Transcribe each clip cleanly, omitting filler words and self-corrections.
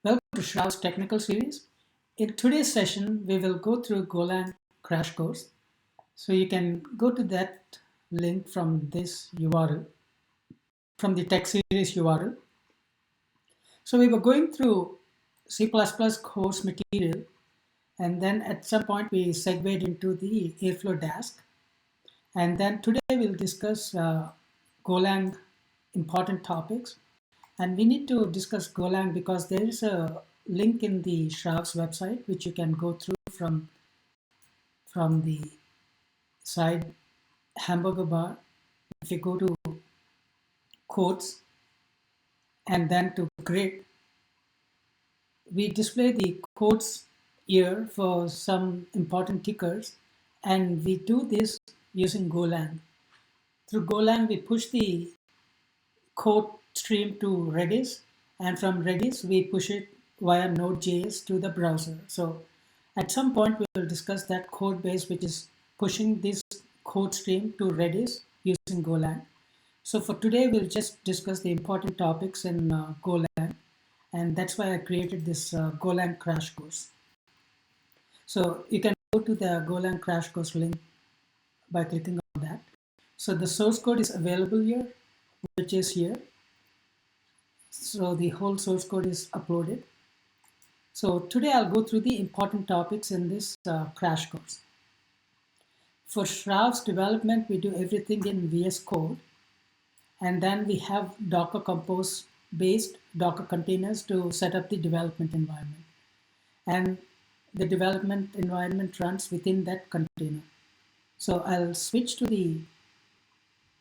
Welcome to Shrav's technical series. In today's session, we will go through Golang crash course. So you can go to that link from this URL, from the tech series URL. So we were going through C++ course material, and then at some point we segued into the Airflow Dask. And then today we'll discuss Golang important topics. And we need to discuss Golang because there is a link in the Sravz website which you can go through from the side hamburger bar. If you go to codes and then to grid, we display the codes here for some important tickers, and we do this using Golang. Through Golang, we push the code stream to Redis, and from Redis, we push it via Node.js to the browser. So at some point, we will discuss that code base, which is pushing this code stream to Redis using Golang. So for today, we'll just discuss the important topics in Golang, and that's why I created this Golang crash course. So you can go to the Golang crash course link by clicking on that. So the source code is available here, which is here. So the whole source code is uploaded. So today I'll go through the important topics in this crash course. For Srav's development, we do everything in VS Code. And then we have Docker Compose based Docker containers to set up the development environment. And the development environment runs within that container. So I'll switch to the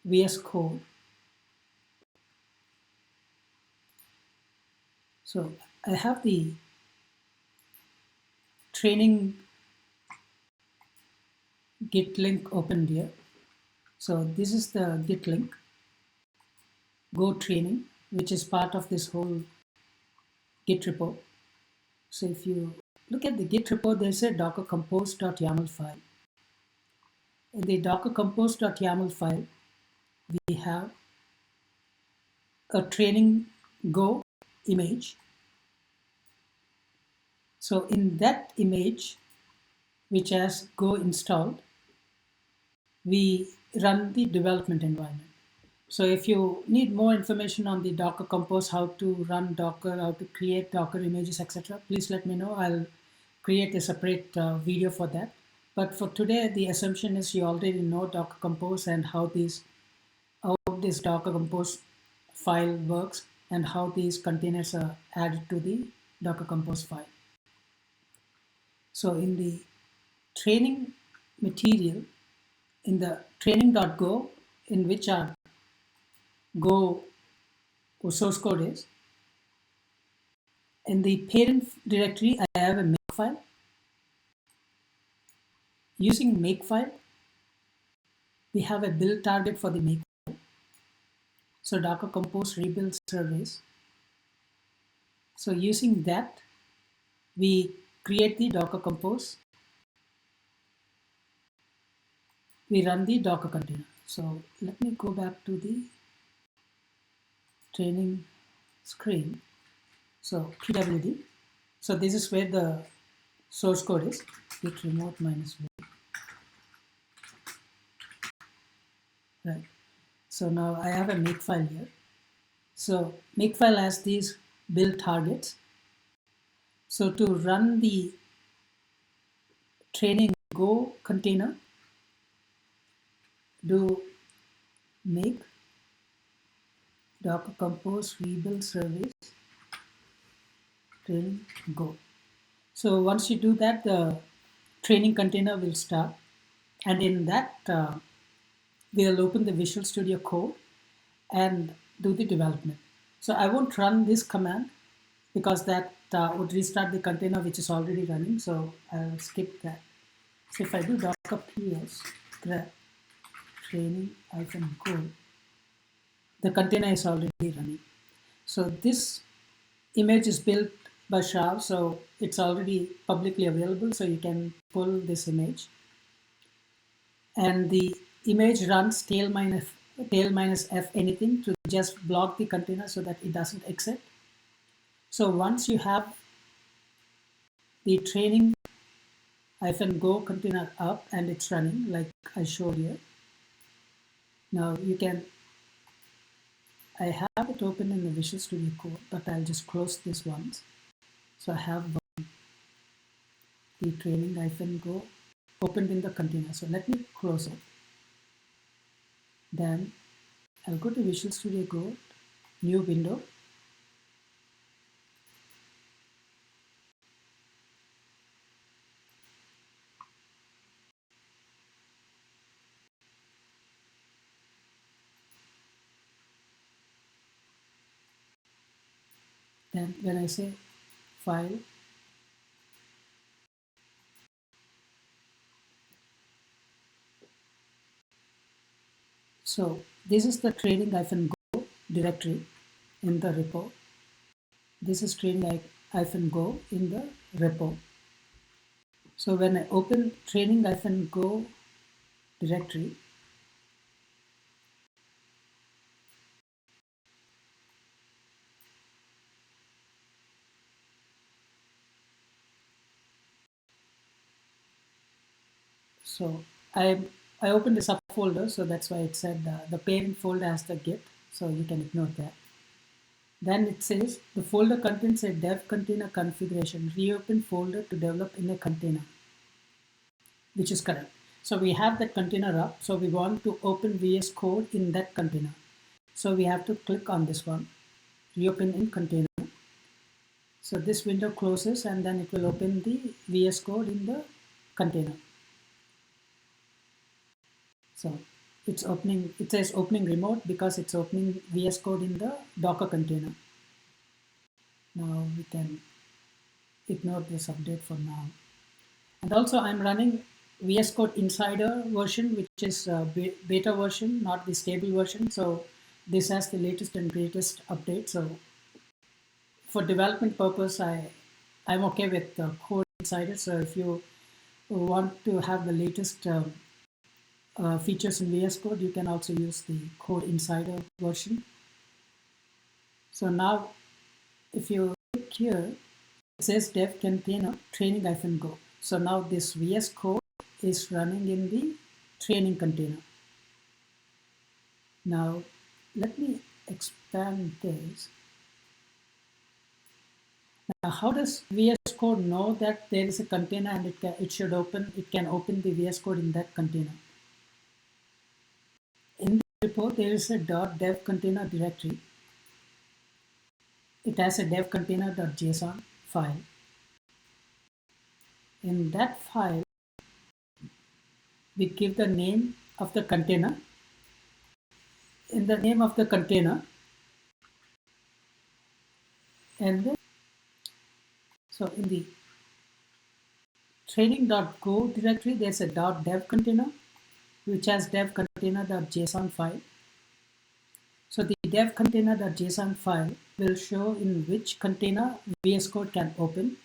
VS Code. So I have the training Git link opened here. So this is the Git link, Go training, which is part of this whole Git repo. So if you look at the Git repo, there's a docker compose.yaml file. In the docker compose.yaml file, we have a training Go image. So in that image, which has Go installed, we run the development environment. So if you need more information on the Docker Compose, how to run Docker, how to create Docker images, etc., please let me know. I'll create a separate video for that. But for today, the assumption is you already know Docker Compose and how this Docker Compose file works and how these containers are added to the Docker Compose file. So in the training material, in the training.go, in which our Go source code is, in the parent directory, I have a makefile. Using makefile, we have a build target for the makefile. So Docker Compose rebuild service. So using that, we create the Docker Compose. We run the Docker container. So let me go back to the training screen. So pwd. So this is where the source code is. Git remote -v. Right. So now I have a makefile here. So makefile has these build targets. So to run the training Go container, do make Docker Compose rebuild service training Go. So once you do that, the training container will start, and in that we'll open the Visual Studio Code and do the development. So I won't run this command because that would restart the container which is already running. So I'll skip that. So if I do docker ps grep training-go, the container is already running. So this image is built by Sravz, so it's already publicly available. So you can pull this image, and the image runs tail minus f anything to just block the container so that it doesn't exit. So once you have the training-go container up and it's running like I showed you, now you can, I have it open in the Visual Studio Code, but I'll just close this once. So I have the training-go opened in the container. So let me close it. Then I'll go to Visual Studio Code, new window. Then when I say file, so this is the training-go directory in the repo. This is training-go in the repo. So when I open training-go directory, so I opened the subfolder, so that's why it said the parent folder has the Git, so you can ignore that. Then it says the folder contains a dev container configuration. Reopen folder to develop in a container, which is correct. So we have that container up. So we want to open VS Code in that container. So we have to click on this one, reopen in container. So this window closes and then it will open the VS Code in the container. So it's opening, it says opening remote because it's opening VS Code in the Docker container. Now we can ignore this update for now. And also I'm running VS Code Insider version, which is beta version, not the stable version. So this has the latest and greatest update. So for development purpose, I'm okay with Code Insider. So if you want to have the latest features in VS Code, you can also use the Code Insider version. So now if you click here, it says dev container training-go. So now this VS Code is running in the training container. Now let me expand this. Now how does VS Code know that there is a container and it can open the VS Code in that container? In the repo there is a .dev container directory. It has a dev container.json file. In that file we give the name of the container. In the name of the container, and then so in the training.go directory there's a .dev container which has dev container.json file. So the dev container.json file will show in which container VS Code can open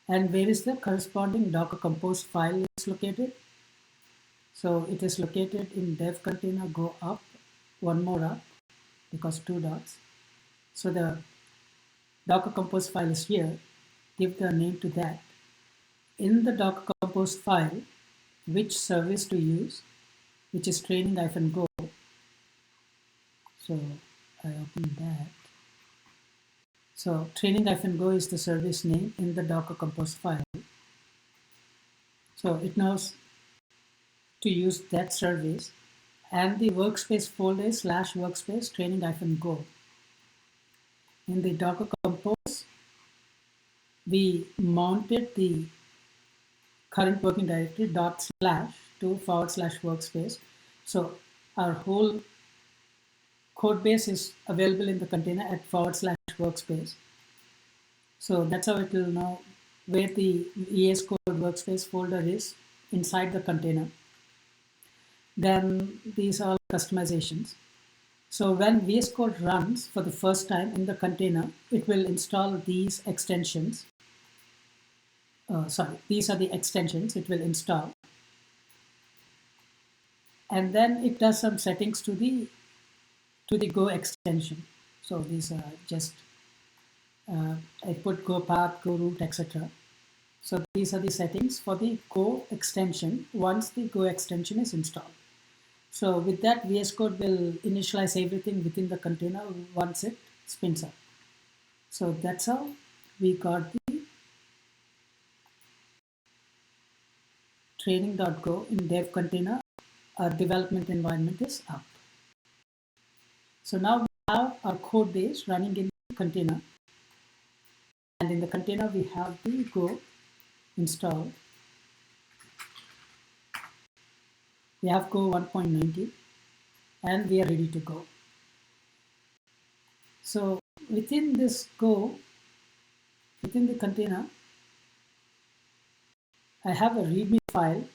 and where is the corresponding Docker Compose file is located. So it is located in dev container, go up, one more up because 2 dots. So the Docker Compose file is here. Give the name to that. In the Docker Compose file, which service to use, which is training-go. So I open that. So training-go is the service name in the Docker Compose file. So it knows to use that service, and the workspace folder is /workspace training-go. In the Docker Compose, we mounted the current working directory /to /workspace. So our whole code base is available in the container at /workspace. So that's how it will know where the ES Code workspace folder is inside the container. Then these are customizations. So when VS Code runs for the first time in the container, it will install these extensions. These are the extensions it will install. And then it does some settings to the Go extension. So these are just I put go path, go root, etc. So these are the settings for the Go extension once the Go extension is installed. So with that, VS Code will initialize everything within the container once it spins up. So that's how we got the training.go in dev container. Our development environment is up. So now we have our code base running in the container. And in the container, we have the Go installed. We have Go 1.90 and we are ready to go. So within this Go, within the container, I have a README file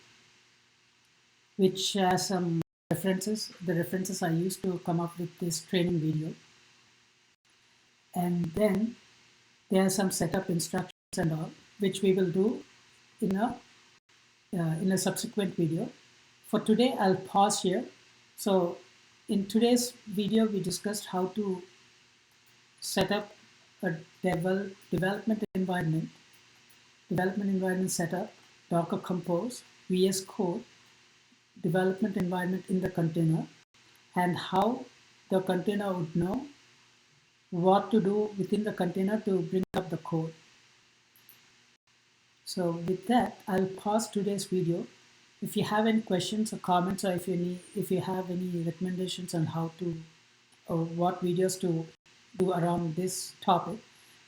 which has some references, the references I used to come up with this training video. And then there are some setup instructions and all, which we will do in a subsequent video. For today, I'll pause here. So in today's video, we discussed how to set up a development environment setup, Docker Compose, VS Code, development environment in the container, and how the container would know what to do within the container to bring up the code. So with that, I'll pause today's video. If you have any questions or comments, or if you have any recommendations on how to or what videos to do around this topic,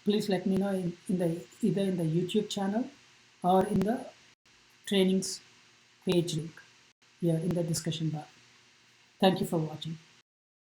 please let me know either in the YouTube channel or in the trainings page link here in the discussion bar. Thank you for watching.